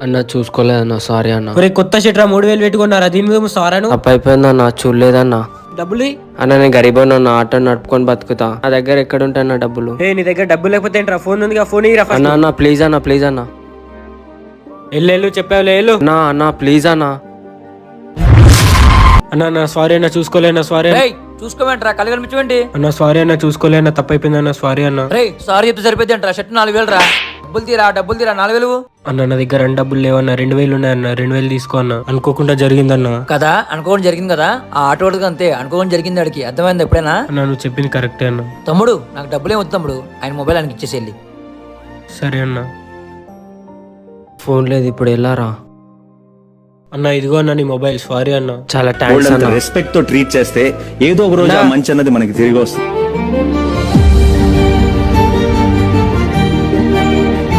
అన్న చూసుకోలేదన్న, సారీ అన్న. ఒరే కొత్త షట్రా 3000 పెట్టుకున్నారా, దీని మీద సారాను. తప్పైపోయిందన్న, చూడలేదన్న. డబ్బులు అన్న నేను గరీబ్ అన్న, ఆటో నడుపుకొని బతుకుతా. నా దగ్గర ఎక్కడ ఉంటాయన్న డబ్బులు? నీ దగ్గర డబ్బులు లేకపోతే ఏంట్రా, ఫోన్ ఉంది, ఫోన్ ఇరా అన్న అన్న ప్లీజ్ అన్న, ప్లీజ్ అన్న. ఎల్లు చెప్పావులే వెళ్ళు. అన్న అన్న ప్లీజ్ అన్న. అన్న సారీ అన్న, చూసుకోలేనా, సారీ చూసుకోమంటారా, కళ్ళు కనిపించండి అన్న, సారీ అన్న, చూసుకోలేనా, తప్పైపోయింది అన్న, సారీ అన్న. రే సారీ చెప్తే సరిపోద్ది అంటారా, షర్ట్ 4000 రా. డబ్బులు తీరా 4000 అన్న నా దగ్గర 2 డబ్బులు లేవన్న, 2000 ఉన్నాయన్న, 2000 తీసుకో అన్న. అనుకోకుండా జరిగిందన్న. కదా అనుకోని జరిగింది కదా, ఆ ఆటో వాడికి అంతే, అనుకోని జరిగింది అడిగి అర్థమైంది ఎప్పుడైనా. అన్న నువ్వు చెప్పింది కరెక్టే అన్న. తమ్ముడు నాకు డబ్బులే వద్దు తమ్ముడు, ఆయన మొబైల్ ఆయనకి ఇచ్చేసేయాలి. సరే అన్న. ఫోన్ లేదు, ఇప్పుడు వెళ్ళారా? అన్న ఇదిగో అన్న నీ మొబైల్, సారీ అన్న. చాలా థ్యాంక్స్ అన్న. రెస్పెక్ట్ తో ట్రీట్ చేస్తే ఏదో ఒక రోజు ఆ మంచి అన్నది మనకి తిరిగి వస్తుంది.